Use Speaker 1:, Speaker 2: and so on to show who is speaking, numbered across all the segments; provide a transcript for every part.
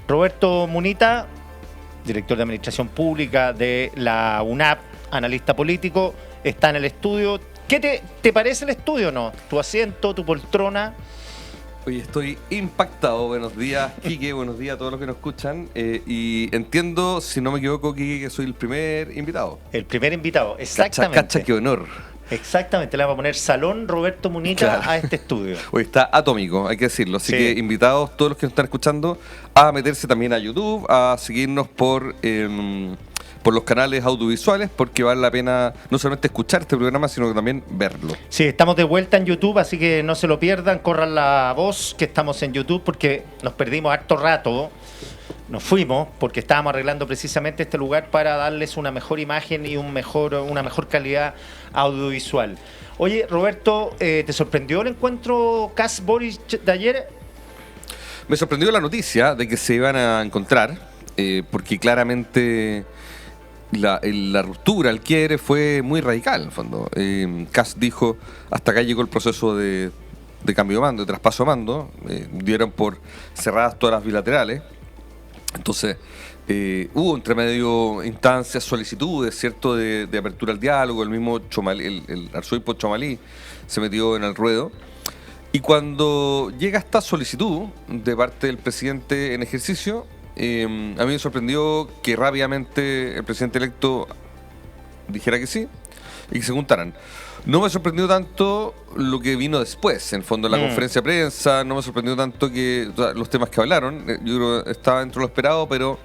Speaker 1: Roberto Munita, director de Administración Pública de la UNAP, analista político, está en el estudio. ¿Qué te parece el estudio o no? ¿Tu asiento, tu poltrona?
Speaker 2: Oye, estoy impactado. Buenos días, Quique. Buenos días a todos los que nos escuchan. Y entiendo, si no me equivoco, Quique, que soy el primer invitado.
Speaker 1: El primer invitado, exactamente.
Speaker 2: Cacha, qué honor.
Speaker 1: Exactamente, le vamos a poner Salón Roberto Munita a este estudio.
Speaker 2: Hoy está atómico, hay que decirlo. Así
Speaker 1: Sí.
Speaker 2: que invitados todos los que nos están escuchando a meterse también a YouTube, a seguirnos por los canales audiovisuales, porque vale la pena no solamente escuchar este programa, sino que también verlo.
Speaker 1: Sí, estamos de vuelta en YouTube, así que no se lo pierdan, corran la voz que estamos en YouTube porque nos perdimos harto rato. Nos fuimos porque estábamos arreglando precisamente este lugar para darles una mejor imagen y una mejor calidad audiovisual. Oye, Roberto, ¿te sorprendió el encuentro Kast-Boric de ayer?
Speaker 2: Me sorprendió la noticia de que se iban a encontrar, porque claramente la ruptura, el quiebre fue muy radical, en el fondo. Kast dijo, hasta acá llegó el proceso de cambio de mando, de traspaso de mando, dieron por cerradas todas las bilaterales. Entonces, hubo entre medio instancias, solicitudes, ¿cierto?, de apertura al diálogo. El mismo Chomalí, el arzobispo Chomalí se metió en el ruedo. Y cuando llega esta solicitud de parte del presidente en ejercicio, a mí me sorprendió que rápidamente el presidente electo dijera que sí y que se juntaran. No me sorprendió tanto lo que vino después, en el fondo, la conferencia de prensa. No me sorprendió tanto que los temas que hablaron. Yo creo que estaba dentro de lo esperado, pero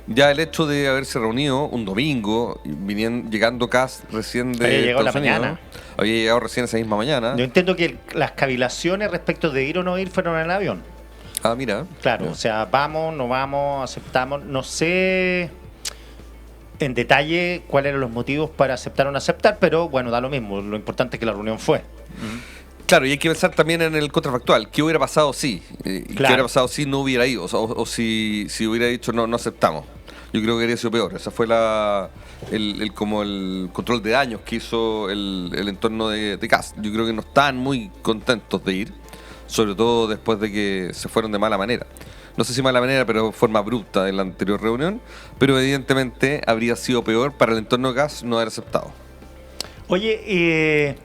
Speaker 2: ya el hecho de haberse reunido un domingo, llegando Kast recién de
Speaker 1: Había llegado
Speaker 2: Estados
Speaker 1: la
Speaker 2: Unidos,
Speaker 1: mañana.
Speaker 2: había llegado recién esa misma mañana.
Speaker 1: Yo entiendo que las cavilaciones respecto de ir o no ir fueron en el avión.
Speaker 2: Ah, mira.
Speaker 1: Claro,
Speaker 2: Ya.
Speaker 1: o sea, vamos, no vamos, aceptamos. No sé en detalle cuáles eran los motivos para aceptar o no aceptar, pero bueno, da lo mismo. Lo importante es que la reunión fue.
Speaker 2: Claro, y hay que pensar también en el contrafactual. ¿Qué hubiera pasado si? ¿Qué
Speaker 1: Claro.
Speaker 2: hubiera pasado si no hubiera ido? O si hubiera dicho no aceptamos. Yo creo que habría sido peor. Esa fue como el control de daños que hizo el entorno de Kast. Yo creo que no estaban muy contentos de ir, sobre todo después de que se fueron de mala manera. No sé si mala manera, pero de forma abrupta en la anterior reunión. Pero evidentemente habría sido peor para el entorno de Kast no haber aceptado.
Speaker 1: Oye,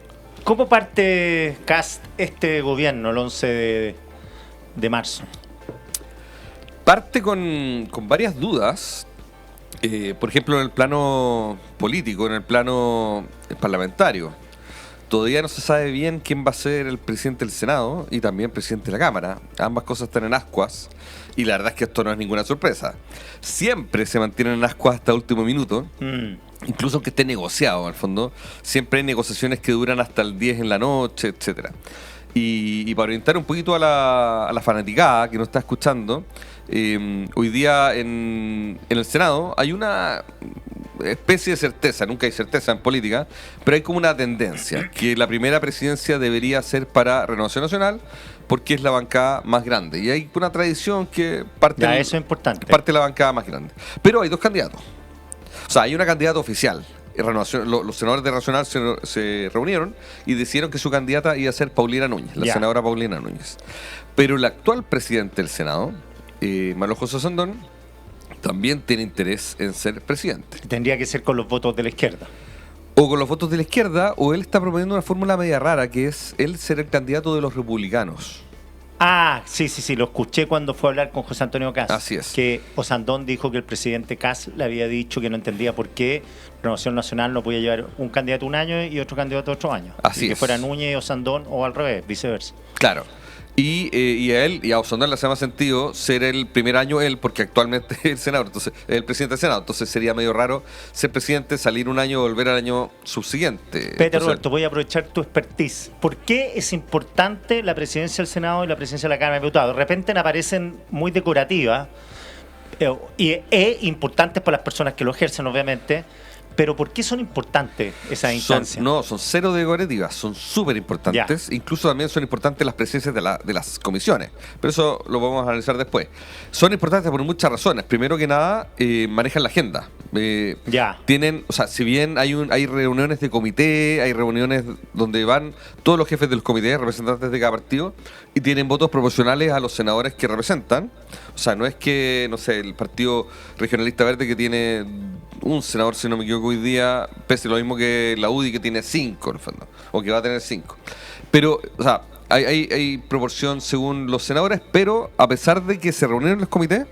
Speaker 1: ¿cómo parte Kast este gobierno el 11 de marzo?
Speaker 2: Parte con varias dudas. Por ejemplo, en el plano político, en el plano parlamentario. Todavía no se sabe bien quién va a ser el presidente del Senado y también presidente de la Cámara. Ambas cosas están en ascuas y la verdad es que esto no es ninguna sorpresa. Siempre se mantienen en ascuas hasta el último minuto, incluso aunque esté negociado, al fondo. Siempre hay negociaciones que duran hasta el 10 en la noche, etcétera. Y para orientar un poquito a la fanaticada que nos está escuchando, hoy día en el Senado hay una especie de certeza, nunca hay certeza en política, pero hay como una tendencia, que la primera presidencia debería ser para Renovación Nacional, porque es la bancada más grande. Y hay una tradición que parte,
Speaker 1: Ya, eso es importante.
Speaker 2: parte de la bancada más grande. Pero hay dos candidatos. O sea, hay una candidata oficial. Los senadores de Renovación Nacional se reunieron y decidieron que su candidata iba a ser Paulina Núñez, la
Speaker 1: Ya.
Speaker 2: senadora Paulina Núñez. Pero el actual presidente del Senado, Manuel José Osandón, también tiene interés en ser presidente.
Speaker 1: Tendría que ser con los votos de la izquierda.
Speaker 2: O con los votos de la izquierda, o él está proponiendo una fórmula media rara, que es él ser el candidato de los republicanos.
Speaker 1: Ah, sí, lo escuché cuando fue a hablar con José Antonio Kast.
Speaker 2: Así es.
Speaker 1: Que Osandón dijo que el presidente Kast le había dicho que no entendía por qué Renovación Nacional no podía llevar un candidato un año y otro candidato otro año.
Speaker 2: Así
Speaker 1: y que
Speaker 2: es.
Speaker 1: fuera Núñez y Osandón o al revés, viceversa.
Speaker 2: Claro. Y a él y a Osandón le hace más sentido ser el primer año él, porque actualmente es el senador, entonces es el presidente del Senado. Entonces sería medio raro ser presidente, salir un año y volver al año subsiguiente.
Speaker 1: Espérate,
Speaker 2: Entonces,
Speaker 1: Roberto, voy a aprovechar tu expertise. ¿Por qué es importante la presidencia del Senado y la presidencia de la Cámara de Diputados? De repente aparecen muy decorativas e importantes para las personas que lo ejercen, obviamente, Pero ¿por qué son importantes esas instancias?
Speaker 2: Son cero decorativas, son súper importantes. Incluso también son importantes las presencias de las comisiones. Pero eso lo vamos a analizar después. Son importantes por muchas razones. Primero que nada, manejan la agenda. Tienen, o sea, si bien hay reuniones de comité, hay reuniones donde van todos los jefes de los comités, representantes de cada partido, y tienen votos proporcionales a los senadores que representan. O sea, no es que, no sé, el Partido Regionalista Verde, que tiene un senador, si no me equivoco, hoy día, pese lo mismo que la UDI, que tiene 5 en el fondo, o que va a tener 5. Pero, o sea, hay proporción según los senadores, pero a pesar de que se reunieron los comités,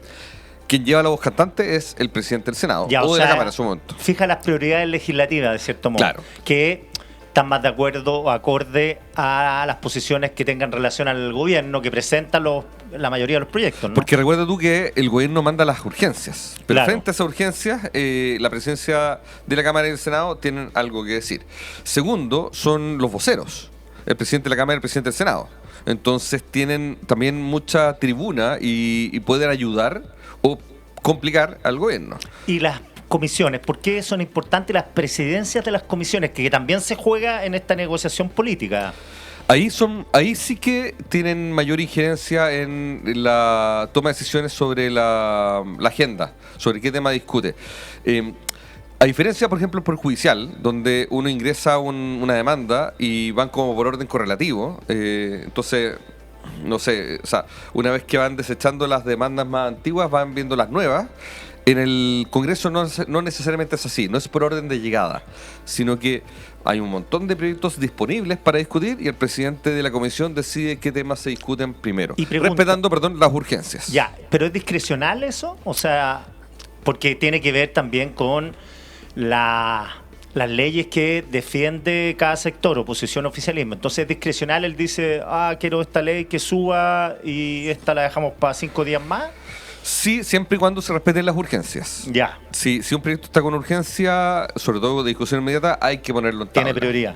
Speaker 2: quien lleva la voz cantante es el presidente del Senado, o de la Cámara en su momento.
Speaker 1: Fija las prioridades legislativas, de cierto modo.
Speaker 2: Claro.
Speaker 1: Que están más de acuerdo o acorde a las posiciones que tengan relación al gobierno, que presentan la mayoría de los proyectos, ¿no?
Speaker 2: Porque recuerda tú que el gobierno manda las urgencias, pero
Speaker 1: Claro.
Speaker 2: frente a esas urgencias, la presidencia de la Cámara y del Senado tienen algo que decir. Segundo, son los voceros, el presidente de la Cámara y el presidente del Senado. Entonces tienen también mucha tribuna y pueden ayudar o complicar al gobierno.
Speaker 1: Y las comisiones, ¿por qué son importantes las presidencias de las comisiones, que también se juega en esta negociación política?
Speaker 2: Ahí sí que tienen mayor injerencia en la toma de decisiones sobre la agenda, sobre qué tema discute. A diferencia, por ejemplo, por judicial, donde uno ingresa una demanda y van como por orden correlativo, entonces, no sé, o sea, una vez que van desechando las demandas más antiguas, van viendo las nuevas. En el Congreso no necesariamente es así, no es por orden de llegada, sino que hay un montón de proyectos disponibles para discutir y el presidente de la comisión decide qué temas se discuten primero, respetando, las urgencias.
Speaker 1: Ya, pero ¿es discrecional eso? O sea, porque tiene que ver también con las leyes que defiende cada sector, oposición, oficialismo. Entonces es discrecional, él dice, quiero esta ley que suba y esta la dejamos para 5 días más.
Speaker 2: Sí, siempre y cuando se respeten las urgencias.
Speaker 1: Ya.
Speaker 2: Si un proyecto está con urgencia, sobre todo de discusión inmediata, hay que ponerlo en tabla.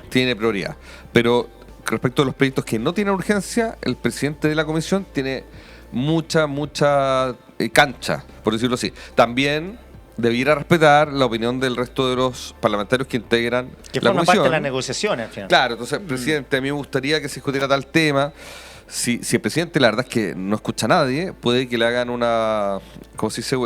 Speaker 2: Tiene prioridad. Pero respecto a los proyectos que no tienen urgencia, el presidente de la comisión tiene mucha cancha, por decirlo así. También debiera respetar la opinión del resto de los parlamentarios que integran
Speaker 1: que
Speaker 2: la comisión.
Speaker 1: Que forma parte de las negociaciones, al final.
Speaker 2: Claro, entonces, presidente, a mí me gustaría que se discutiera tal tema. Si el presidente, la verdad es que no escucha a nadie, puede que le hagan una, ¿cómo se dice?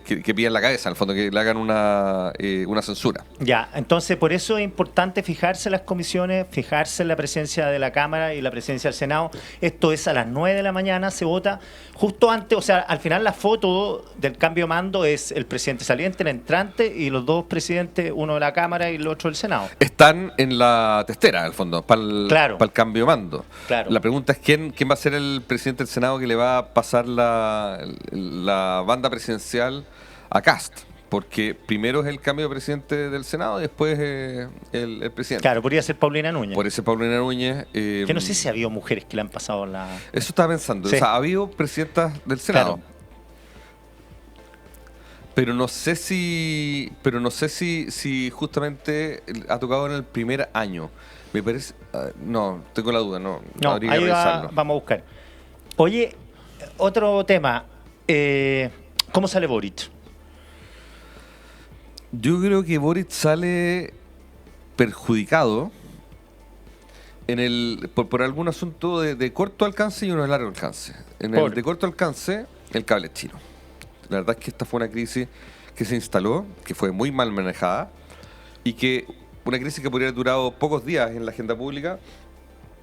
Speaker 2: Que pillan la cabeza, en el fondo, que le hagan una censura.
Speaker 1: Ya, entonces por eso es importante fijarse en las comisiones, fijarse en la presencia de la Cámara y la presencia del Senado. Esto es a las 9 de la mañana, se vota justo antes, o sea, al final la foto del cambio de mando es el presidente saliente, el entrante y los dos presidentes, uno de la Cámara y el otro del Senado.
Speaker 2: Están en la testera, en el fondo, para el cambio de mando.
Speaker 1: Claro.
Speaker 2: La pregunta es ¿quién va a ser el presidente del Senado que le va a pasar la banda presidencial a Kast? Porque primero es el cambio de presidente del Senado y después el presidente.
Speaker 1: Claro, podría ser Paulina Núñez.
Speaker 2: Podría ser Paulina Núñez.
Speaker 1: Que no sé si ha habido mujeres que le han pasado la...
Speaker 2: Eso estaba pensando.
Speaker 1: Sí.
Speaker 2: O sea, ha habido presidentas del Senado.
Speaker 1: Claro.
Speaker 2: Pero no sé si justamente ha tocado en el primer año. Me parece... no, tengo la duda. No habría que revisarlo.
Speaker 1: Vamos a buscar. Oye, otro tema. ¿Cómo sale Boric?
Speaker 2: Yo creo que Boric sale perjudicado por algún asunto de corto alcance y uno de largo alcance. El de corto alcance, el cable chino. La verdad es que esta fue una crisis que se instaló, que fue muy mal manejada y que una crisis que podría haber durado pocos días en la agenda pública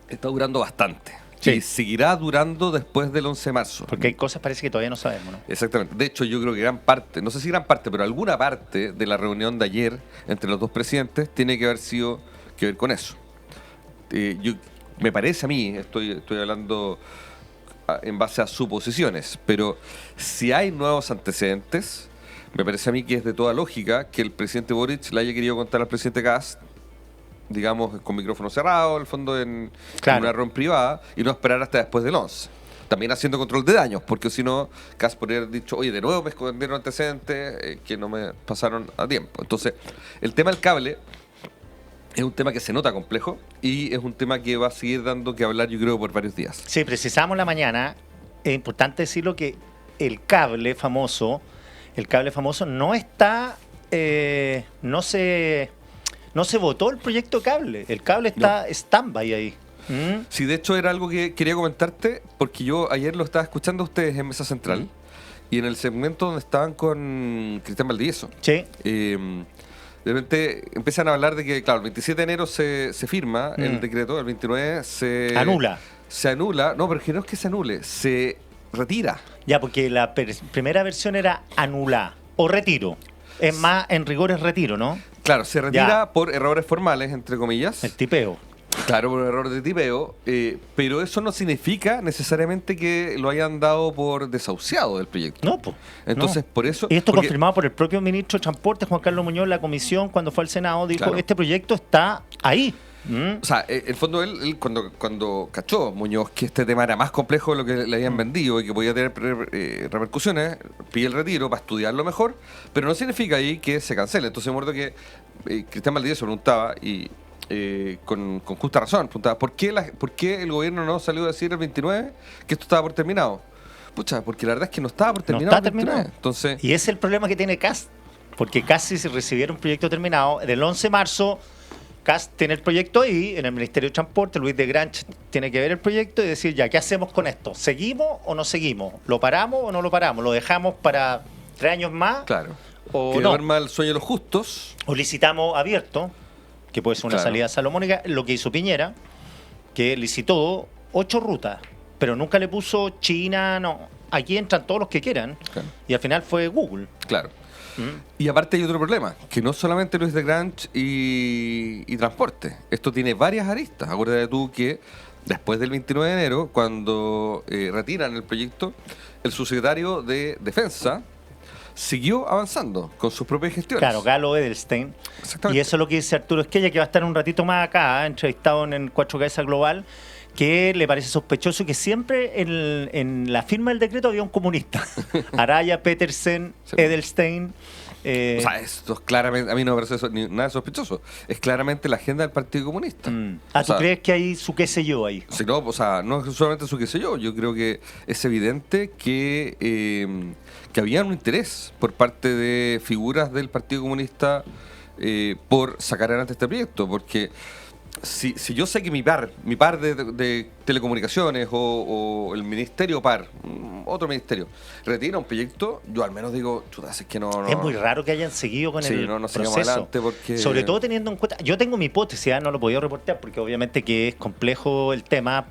Speaker 2: está durando bastante.
Speaker 1: Sí.
Speaker 2: Y seguirá durando después del 11 de marzo.
Speaker 1: Porque hay cosas parece que todavía no sabemos, ¿no?
Speaker 2: Exactamente. De hecho, yo creo que gran parte, no sé si gran parte, pero alguna parte de la reunión de ayer entre los dos presidentes tiene que haber sido que ver con eso. Me parece a mí, estoy hablando en base a suposiciones, pero si hay nuevos antecedentes, me parece a mí que es de toda lógica que el presidente Boric le haya querido contar al presidente Kast, digamos, con micrófono cerrado, al fondo en una reunión privada, y no esperar hasta después del 11. También haciendo control de daños, porque si no, Kast podría haber dicho, oye, de nuevo me escondieron antecedentes que no me pasaron a tiempo. Entonces, el tema del cable es un tema que se nota complejo y es un tema que va a seguir dando que hablar, yo creo, por varios días.
Speaker 1: Sí, precisamos la mañana. Es importante decirlo que el cable famoso no está no se votó el proyecto cable. El cable está stand-by ahí.
Speaker 2: Sí, de hecho era algo que quería comentarte, porque yo ayer lo estaba escuchando a ustedes en Mesa Central, y en el segmento donde estaban con Cristian Valdivieso.
Speaker 1: Sí.
Speaker 2: De repente empiezan a hablar de que, claro, el 27 de enero se firma el decreto, el 29 se anula. No, pero que no es que se anule, se retira.
Speaker 1: Ya, porque la primera versión era anular o retiro. Es más, en rigor es retiro, ¿no?
Speaker 2: Claro, se retira por errores formales, entre comillas.
Speaker 1: El tipeo.
Speaker 2: Claro, por un error de tipeo, pero eso no significa necesariamente que lo hayan dado por desahuciado del proyecto.
Speaker 1: No, pues.
Speaker 2: Entonces, por eso...
Speaker 1: Y esto confirmado por el propio ministro de Transporte, Juan Carlos Muñoz, la comisión, cuando fue al Senado, dijo, este proyecto está ahí.
Speaker 2: O sea, en el fondo él cuando cachó Muñoz que este tema era más complejo de lo que le habían vendido y que podía tener repercusiones, pide el retiro para estudiarlo mejor, pero no significa ahí que se cancele. Entonces me acuerdo que Cristian Valdivieso se preguntaba, y con justa razón, preguntaba, ¿por qué el gobierno no salió a decir el 29 que esto estaba por terminado? Pucha, porque la verdad es que no estaba por terminado.
Speaker 1: No está terminado.
Speaker 2: Entonces,
Speaker 1: y ese es el problema que tiene Kast, porque casi se recibieron un proyecto terminado. Del 11 de marzo, Kast tiene el proyecto ahí, en el Ministerio de Transporte, Luis de Granch tiene que ver el proyecto y decir, ya, ¿qué hacemos con esto? ¿Seguimos o no seguimos? ¿Lo paramos o no lo paramos? ¿Lo dejamos para 3 años más?
Speaker 2: Claro.
Speaker 1: ¿O
Speaker 2: que
Speaker 1: no?
Speaker 2: arma el sueño de los justos.
Speaker 1: O licitamos abierto, que puede ser una salida salomónica, lo que hizo Piñera, que licitó 8 rutas, pero nunca le puso China, no. Aquí entran todos los que quieran, y al final fue Google.
Speaker 2: Claro. Y aparte hay otro problema, que no solamente Luis de Granch y transporte, esto tiene varias aristas. Acuérdate tú que después del 29 de enero, cuando retiran el proyecto, el subsecretario de Defensa siguió avanzando con sus propias gestiones.
Speaker 1: Claro, Galo Edelstein. Y eso es lo que dice Arturo Esquella, que va a estar un ratito más acá, entrevistado en Cuatro Cabezas Global, que le parece sospechoso que siempre en la firma del decreto había un comunista. Araya, Petersen, Edelstein.
Speaker 2: O sea, esto es claramente, a mí no me parece nada sospechoso. Es claramente la agenda del Partido Comunista.
Speaker 1: ¿Tú crees que hay su qué sé yo ahí?
Speaker 2: Sí, no, o sea, no es solamente su qué sé yo. Yo creo que es evidente que había un interés por parte de figuras del Partido Comunista por sacar adelante este proyecto, porque si yo sé que mi par de telecomunicaciones o el ministerio par, otro ministerio, retira un proyecto, yo al menos digo, chuta, es que no...
Speaker 1: Es muy raro que hayan seguido con el proceso.
Speaker 2: Adelante porque...
Speaker 1: Sobre todo teniendo en cuenta... Yo tengo mi hipótesis, no lo podía reportear porque obviamente que es complejo el tema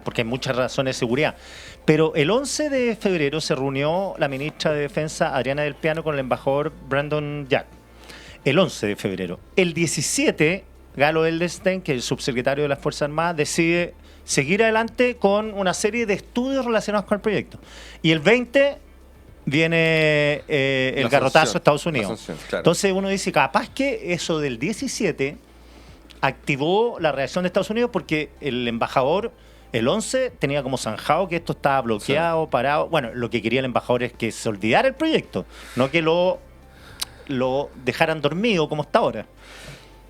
Speaker 1: porque hay muchas razones de seguridad. Pero el 11 de febrero se reunió la ministra de Defensa, Adriana del Piano, con el embajador Brandon Jack. El 11 de febrero. El 17... Galo Edelstein, que es el subsecretario de las Fuerzas Armadas, decide seguir adelante con una serie de estudios relacionados con el proyecto. Y el 20 viene el garrotazo a Estados Unidos.
Speaker 2: Claro.
Speaker 1: Entonces uno dice, capaz que eso del 17 activó la reacción de Estados Unidos porque el embajador, el 11, tenía como zanjado que esto estaba bloqueado, parado. Bueno, lo que quería el embajador es que se olvidara el proyecto, no que lo dejaran dormido como está ahora.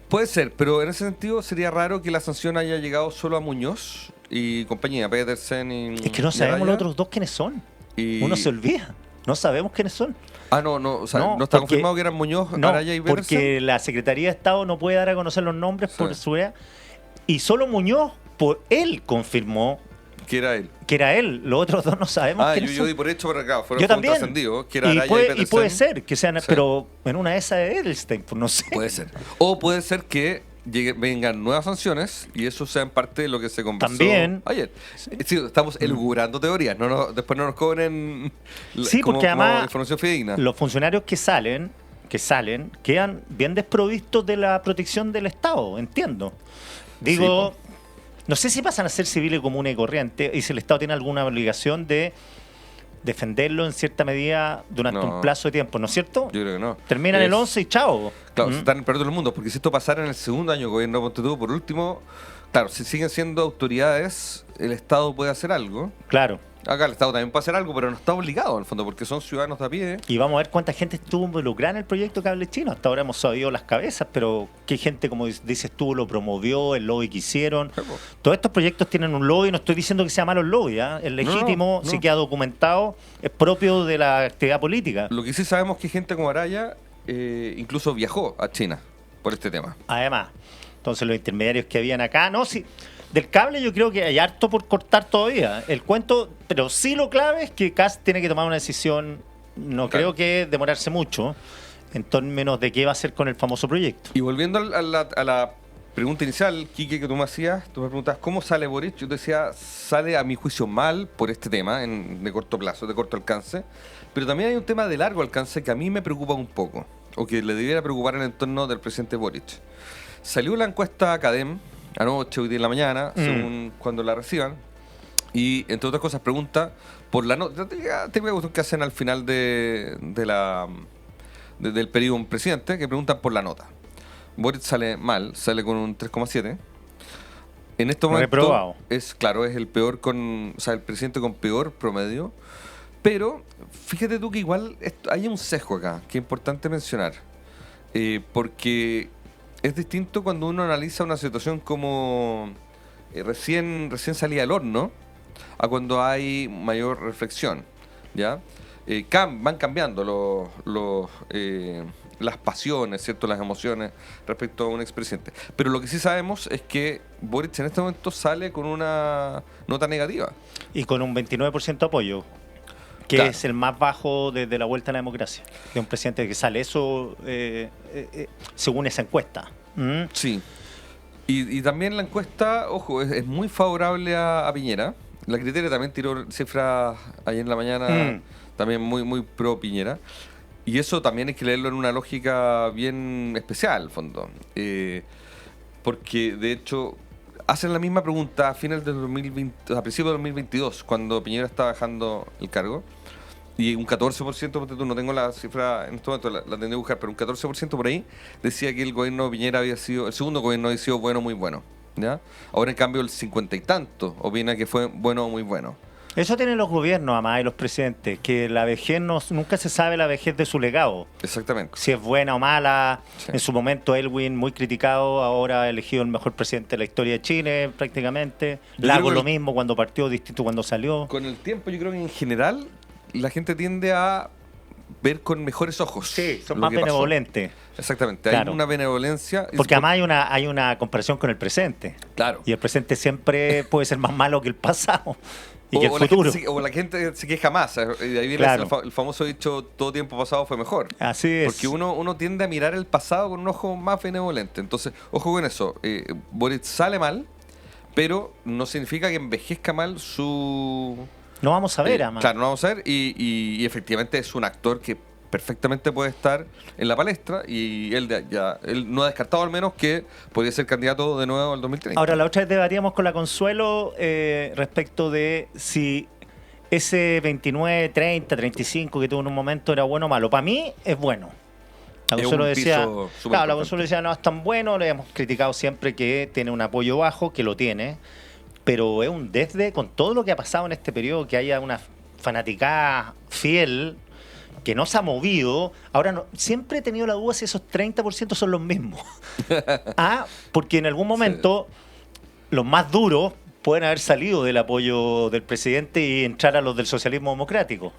Speaker 2: Puede ser, pero en ese sentido sería raro que la sanción haya llegado solo a Muñoz y compañía, Petersen y...
Speaker 1: Es que no sabemos los otros dos quiénes son. Uno se olvida. No sabemos quiénes son.
Speaker 2: O sea, no está confirmado que eran Muñoz, Araya y Petersen.
Speaker 1: Porque la Secretaría de Estado no puede dar a conocer los nombres por seguridad. Y solo Muñoz, él confirmó que era él. Los otros dos no sabemos quiénes son.
Speaker 2: Yo di por hecho por acá,
Speaker 1: yo también.
Speaker 2: Que era Araya y Petersen.
Speaker 1: Y puede ser que sean, pero en una de esas de Edelstein, pues no sé.
Speaker 2: Puede ser. O puede ser que vengan nuevas sanciones y eso sea en parte de lo que se conversó ayer. Sí, estamos elucubrando teorías, después no nos cobren
Speaker 1: porque además
Speaker 2: información fidedigna.
Speaker 1: Los funcionarios que salen quedan bien desprovistos de la protección del Estado, entiendo. Digo, no sé si pasan a ser civiles comunes y corrientes y si el Estado tiene alguna obligación de defenderlo en cierta medida durante un plazo de tiempo, ¿no es cierto?
Speaker 2: Yo creo que no.
Speaker 1: Terminan el 11 y chao.
Speaker 2: Claro, se están perdiendo el mundo, porque si esto pasara en el segundo año de gobierno de Ponte tú, por último, claro, si siguen siendo autoridades, el Estado puede hacer algo.
Speaker 1: Claro.
Speaker 2: Acá el Estado también puede hacer algo, pero no está obligado, en el fondo, porque son ciudadanos de a pie.
Speaker 1: Y vamos a ver cuánta gente estuvo involucrada en el proyecto Cable Chino. Hasta ahora hemos sabido las cabezas, pero qué gente, como dices tú, lo promovió, el lobby que hicieron. Todos estos proyectos tienen un lobby, no estoy diciendo que sea malo el lobby, es legítimo, sí queda documentado, es propio de la actividad política.
Speaker 2: Lo que sí sabemos es que gente como Araya incluso viajó a China por este tema.
Speaker 1: Además, entonces los intermediarios que habían acá, no, sí, del cable yo creo que hay harto por cortar todavía. El cuento, pero sí lo clave es que Kast tiene que tomar una decisión, no creo que demorarse mucho, en términos de qué va a hacer con el famoso proyecto.
Speaker 2: Y volviendo a la pregunta inicial, Quique, que tú me hacías, tú me preguntabas cómo sale Boric. Yo te decía, sale a mi juicio mal por este tema, de corto plazo, de corto alcance. Pero también hay un tema de largo alcance que a mí me preocupa un poco, o que le debiera preocupar en el entorno del presidente Boric. Salió la encuesta Academ anoche, hoy día en la mañana, según cuando la reciban, y entre otras cosas pregunta por la nota. Te voy a gustar que hacen al final del periodo un presidente, que preguntan por la nota. Boric sale mal, sale con un 3,7. En este momento
Speaker 1: reprobado.
Speaker 2: Es el peor el presidente con peor promedio. Pero fíjate tú que igual hay un sesgo acá que es importante mencionar, porque es distinto cuando uno analiza una situación como recién salida del horno a cuando hay mayor reflexión, ¿ya? Van cambiando las pasiones, ¿cierto? Las emociones respecto a un expresidente. Pero lo que sí sabemos es que Boric en este momento sale con una nota negativa.
Speaker 1: Y con un 29% de apoyo, que
Speaker 2: Claro.
Speaker 1: es el más bajo desde la vuelta a la democracia. De un presidente que sale eso según esa encuesta.
Speaker 2: Sí. Y también la encuesta, ojo, es muy favorable a Piñera. La Criteria también tiró cifras ayer en la mañana, también muy pro Piñera. Y eso también hay que leerlo en una lógica bien especial, al fondo. Porque, de hecho, hacen la misma pregunta a finales del 2020, a principios del 2022, cuando Piñera estaba dejando el cargo. Y un 14%, porque tú no tengo la cifra en este momento, la tendré que buscar, pero un 14% por ahí decía que el gobierno de Piñera el segundo gobierno había sido bueno, muy bueno. ¿Ya? Ahora, en cambio, el 50 y tanto opina que fue bueno o muy bueno.
Speaker 1: Eso tienen los gobiernos, además, y los presidentes, que la vejez nunca se sabe la vejez de su legado.
Speaker 2: Exactamente.
Speaker 1: Si es buena o mala.
Speaker 2: Sí.
Speaker 1: En su momento, Elwin, muy criticado, ahora elegido el mejor presidente de la historia de Chile, prácticamente.
Speaker 2: Yo
Speaker 1: Lago
Speaker 2: creo que
Speaker 1: lo mismo cuando partió, distinto cuando salió.
Speaker 2: Con el tiempo, yo creo que en general la gente tiende a ver con mejores ojos.
Speaker 1: Sí, son
Speaker 2: lo
Speaker 1: más
Speaker 2: que pasó.
Speaker 1: benevolentes.
Speaker 2: Exactamente,
Speaker 1: Claro.
Speaker 2: hay una benevolencia.
Speaker 1: Porque además hay una comparación con el presente.
Speaker 2: Claro.
Speaker 1: Y el presente siempre puede ser más malo que el pasado y que el
Speaker 2: La
Speaker 1: futuro.
Speaker 2: la gente se queja más. Y de ahí viene
Speaker 1: Claro.
Speaker 2: el famoso dicho, todo tiempo pasado fue mejor.
Speaker 1: Así es.
Speaker 2: Porque uno tiende a mirar el pasado con un ojo más benevolente. Entonces, ojo con eso. Boric sale mal, pero no significa que envejezca mal su...
Speaker 1: No vamos a ver, además.
Speaker 2: Claro, no vamos a ver. Y efectivamente es un actor que perfectamente puede estar en la palestra y él no ha descartado al menos que podría ser candidato de nuevo al 2030.
Speaker 1: Ahora, la otra vez debatíamos con la Consuelo respecto de si ese 29, 30, 35 que tuvo en un momento era bueno o malo. Para mí es bueno. La
Speaker 2: Es
Speaker 1: Consuelo
Speaker 2: un
Speaker 1: decía,
Speaker 2: piso súper
Speaker 1: claro, la
Speaker 2: importante.
Speaker 1: Consuelo decía, no es tan bueno, le hemos criticado siempre que tiene un apoyo bajo, que lo tiene, pero es un desde con todo lo que ha pasado en este periodo, que haya una fanaticada fiel que no se ha movido. Ahora, siempre he tenido la duda si esos 30% son los mismos. Porque en algún momento los más duros pueden haber salido del apoyo del presidente y entrar a los del socialismo democrático.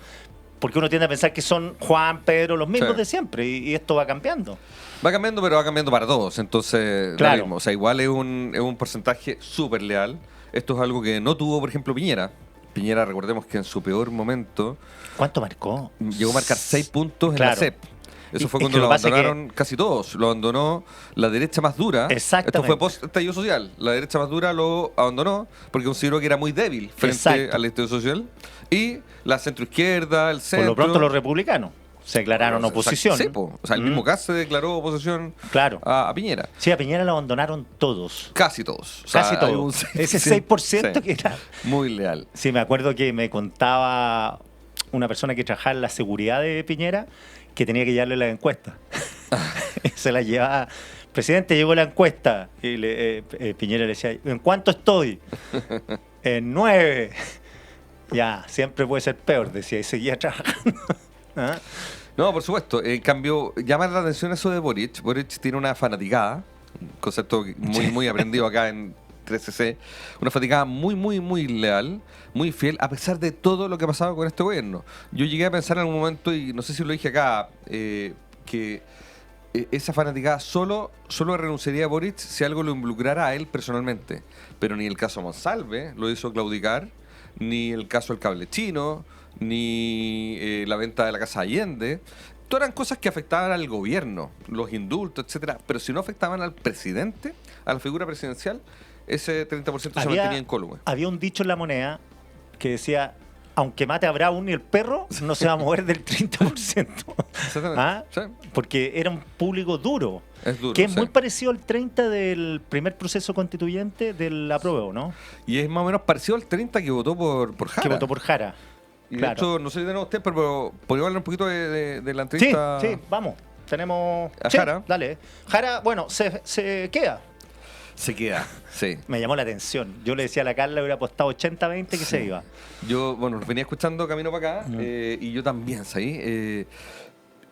Speaker 1: Porque uno tiende a pensar que son Juan, Pedro, los mismos
Speaker 2: Sí.
Speaker 1: de siempre, y esto va cambiando.
Speaker 2: Va cambiando, pero va cambiando para todos. Entonces,
Speaker 1: Claro.
Speaker 2: lo mismo. O sea, igual es un porcentaje súper leal. Esto es algo que no tuvo, por ejemplo, Piñera. Piñera, recordemos que en su peor momento
Speaker 1: ¿Cuánto marcó?
Speaker 2: llegó a marcar 6 puntos en
Speaker 1: Claro.
Speaker 2: la CEP. Eso
Speaker 1: Y-
Speaker 2: fue
Speaker 1: es
Speaker 2: cuando
Speaker 1: que
Speaker 2: lo
Speaker 1: lo pasa
Speaker 2: abandonaron casi todos. Lo abandonó la derecha más dura.
Speaker 1: Exactamente.
Speaker 2: Esto fue post-estallido social. La derecha más dura lo abandonó porque consideró que era muy débil frente
Speaker 1: Exacto.
Speaker 2: al estallido social. Y la centroizquierda, el
Speaker 1: Por
Speaker 2: centro...
Speaker 1: lo pronto los republicanos se declararon
Speaker 2: O sea,
Speaker 1: oposición.
Speaker 2: sí, po. O sea, el mismo caso se declaró oposición
Speaker 1: Claro.
Speaker 2: a Piñera.
Speaker 1: Sí, a Piñera lo abandonaron todos.
Speaker 2: Casi todos. O sea,
Speaker 1: Casi
Speaker 2: hay
Speaker 1: todos.
Speaker 2: un
Speaker 1: Ese 6%
Speaker 2: sí,
Speaker 1: que era...
Speaker 2: muy leal.
Speaker 1: Sí, me acuerdo que me contaba una persona que trabajaba en la seguridad de Piñera que tenía que llevarle la encuesta. Se la llevaba. Presidente, llegó la encuesta. Y Piñera le decía, ¿en cuánto estoy? En 9. Ya, siempre puede ser peor, decía, y seguía trabajando. ¿Ah?
Speaker 2: No, por supuesto. En cambio, llama la atención eso de Boric. Boric tiene una fanaticada, un concepto muy aprendido acá en 3CC. Una fanaticada muy leal, muy fiel, a pesar de todo lo que ha pasado con este gobierno. Yo llegué a pensar en algún momento, y no sé si lo dije acá, que esa fanaticada solo renunciaría a Boric si algo lo involucrara a él personalmente. Pero ni el caso Monsalve lo hizo claudicar, ni el caso del cable chino, ni la venta de la Casa Allende. Todas eran cosas que afectaban al gobierno, los indultos, etcétera. Pero si no afectaban al presidente, a la figura presidencial, ese 30% se mantenía incólume.
Speaker 1: Había un dicho en La Moneda que decía: aunque mate a Brown y el perro, no se va a mover del 30%. ¿Ah?
Speaker 2: Sí.
Speaker 1: Porque era un público duro.
Speaker 2: Es duro,
Speaker 1: que es
Speaker 2: sí.
Speaker 1: muy parecido al 30 del primer proceso constituyente del apruebo, ¿no?
Speaker 2: Y es más o menos parecido al 30 que votó por Jara.
Speaker 1: Que votó por Jara.
Speaker 2: Y
Speaker 1: Claro.
Speaker 2: de hecho, no sé si tenemos usted, pero podría hablar un poquito de la entrevista.
Speaker 1: Sí, vamos. Tenemos.
Speaker 2: A
Speaker 1: Sí,
Speaker 2: Jara.
Speaker 1: Dale. Jara, bueno, se queda.
Speaker 2: Se queda, sí.
Speaker 1: Me llamó la atención. Yo le decía a la Carla, hubiera apostado 80-20 que se iba.
Speaker 2: Yo, bueno, venía escuchando camino para acá y yo también, ¿sabes?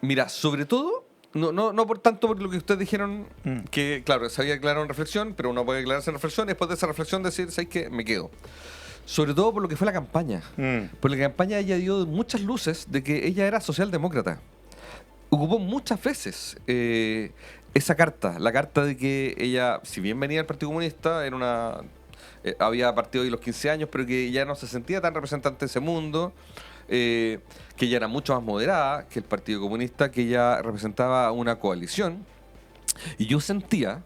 Speaker 2: Mira, sobre todo, no por tanto por lo que ustedes dijeron, que claro, se había aclarado en reflexión, pero uno puede aclararse en reflexión y después de esa reflexión decir, ¿sabes qué? Me quedo. Sobre todo por lo que fue la campaña. Por la campaña ella dio muchas luces de que ella era socialdemócrata. Ocupó muchas veces esa carta, la carta de que ella, si bien venía del Partido Comunista, era una había partido de los 15 años, pero que ya no se sentía tan representante de ese mundo, que ella era mucho más moderada que el Partido Comunista, que ella representaba una coalición. Y yo sentía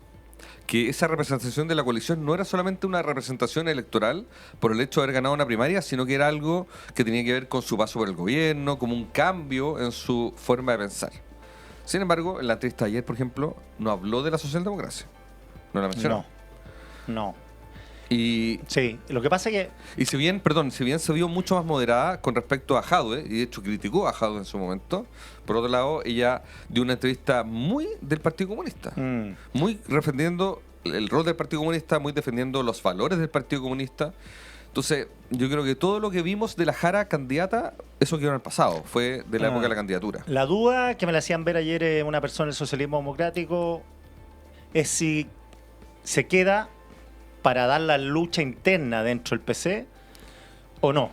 Speaker 2: que esa representación de la coalición no era solamente una representación electoral por el hecho de haber ganado una primaria, sino que era algo que tenía que ver con su paso por el gobierno, como un cambio en su forma de pensar. Sin embargo, en la entrevista de ayer, por ejemplo, no habló de la socialdemocracia. No la mencionó.
Speaker 1: No.
Speaker 2: Y
Speaker 1: Sí, lo que pasa es que...
Speaker 2: Y si bien se vio mucho más moderada con respecto a Jadwe, y de hecho criticó a Jadwe en su momento, por otro lado, ella dio una entrevista muy del Partido Comunista, muy defendiendo el rol del Partido Comunista, muy defendiendo los valores del Partido Comunista. Entonces, yo creo que todo lo que vimos de la Jara candidata, eso quedó en el pasado, fue de la época de la candidatura.
Speaker 1: La duda que me la hacían ver ayer una persona del socialismo democrático es si se queda para dar la lucha interna dentro del PC o no.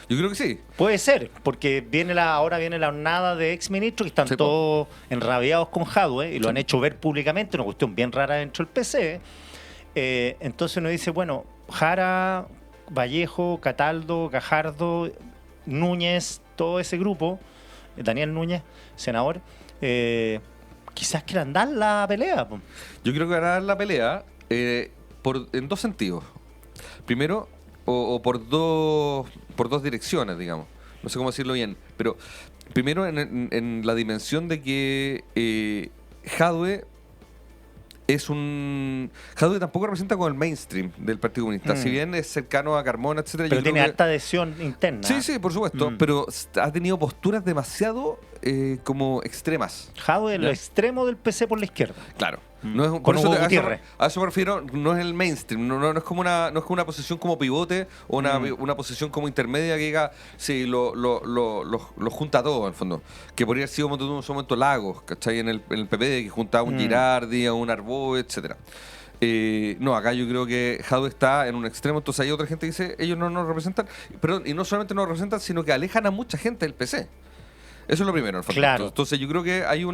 Speaker 2: Yo creo que sí.
Speaker 1: Puede ser, porque ahora viene la hornada de exministros que están
Speaker 2: Sí,
Speaker 1: todos enrabiados con Jadwe y lo han hecho ver públicamente, una cuestión bien rara dentro del PC. Entonces uno dice, bueno, Jara, Vallejo, Cataldo, Gajardo, Núñez, todo ese grupo, Daniel Núñez, senador, quizás quieran dar la pelea. Po.
Speaker 2: Yo creo que van a dar la pelea en dos sentidos. Primero, o por dos direcciones, digamos. No sé cómo decirlo bien. Pero primero en la dimensión de que Jadwe Jadwe tampoco representa con el mainstream del Partido Comunista. Si bien es cercano a Carmona, etcétera.
Speaker 1: Pero tiene alta adhesión interna.
Speaker 2: Sí, por supuesto. Pero ha tenido posturas demasiado como extremas.
Speaker 1: Jadwe es lo extremo del PC por la izquierda.
Speaker 2: Claro. No es,
Speaker 1: Con
Speaker 2: por eso
Speaker 1: Hugo Gutiérrez.
Speaker 2: a eso me refiero, no es el mainstream, no es como una posición como pivote o una posición como intermedia que diga, sí, lo junta todo en el fondo. Que podría haber sido en su momento Lagos, ¿cachai? En el PPD, que juntaba un Girardi, a un Arbó, etcétera. No, acá yo creo que Jadwe está en un extremo, entonces hay otra gente que dice, ellos no nos representan, perdón, y no solamente nos representan, sino que alejan a mucha gente del PC. Eso es lo primero, en el fondo.
Speaker 1: Claro.
Speaker 2: Entonces yo creo que hay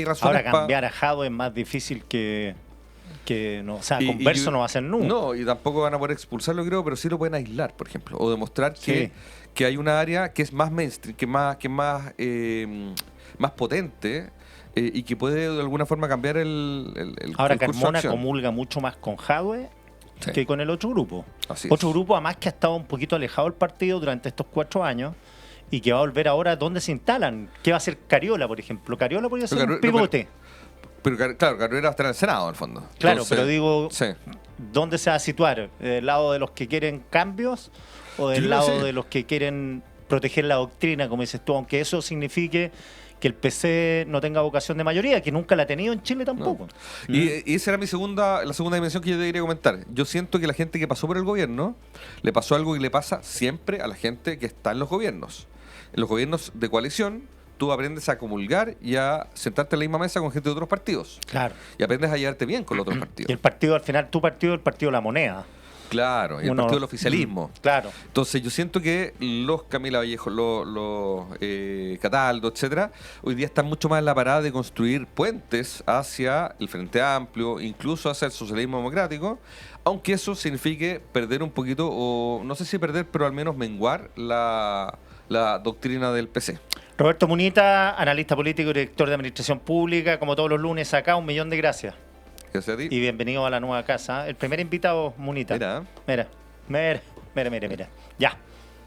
Speaker 2: razones.
Speaker 1: Ahora cambiar a Jadwe es más difícil que no, o sea, Converso no va a ser nunca.
Speaker 2: No, y tampoco van a poder expulsarlo, creo, pero sí lo pueden aislar, por ejemplo, o demostrar que hay una área que es más mainstream, que más potente y que puede de alguna forma cambiar el
Speaker 1: Ahora
Speaker 2: el curso de
Speaker 1: Carmona
Speaker 2: acción.
Speaker 1: comulga mucho más con Jadwe que con el otro grupo.
Speaker 2: Así es.
Speaker 1: Otro grupo además que ha estado un poquito alejado del partido durante estos 4 años y que va a volver ahora donde se instalan. ¿Qué va a hacer Cariola, por ejemplo? Cariola podría ser un pivote.
Speaker 2: Pero claro, Cariola va a estar en el Senado, en el fondo.
Speaker 1: Claro,
Speaker 2: Entonces,
Speaker 1: pero digo,
Speaker 2: sí.
Speaker 1: ¿dónde se va a situar? ¿Del lado de los que quieren cambios o del lado de los que quieren proteger la doctrina, como dices tú? Aunque eso signifique que el PC no tenga vocación de mayoría, que nunca la ha tenido en Chile tampoco.
Speaker 2: No. Y esa era la segunda dimensión que yo te quería comentar. Yo siento que la gente que pasó por el gobierno le pasó algo que le pasa siempre a la gente que está en los gobiernos. En los gobiernos de coalición, tú aprendes a comulgar y a sentarte en la misma mesa con gente de otros partidos.
Speaker 1: Claro.
Speaker 2: Y aprendes a llevarte bien con los otros partidos.
Speaker 1: Y el partido, al final, tu partido es el partido de la moneda.
Speaker 2: Claro, y el
Speaker 1: Uno-
Speaker 2: partido del oficialismo.
Speaker 1: Claro.
Speaker 2: Entonces yo siento que los Camila Vallejo, los Cataldo, etcétera, hoy día están mucho más en la parada de construir puentes hacia el Frente Amplio, incluso hacia el socialismo democrático, aunque eso signifique perder un poquito, o no sé si perder, pero al menos menguar la doctrina del PC.
Speaker 1: Roberto Munita, analista político y director de Administración Pública, como todos los lunes acá, 1.000.000 de gracias.
Speaker 2: Gracias a ti.
Speaker 1: Y bienvenido a la nueva casa. El primer invitado, Munita.
Speaker 2: Mira.
Speaker 1: Mira. Ya.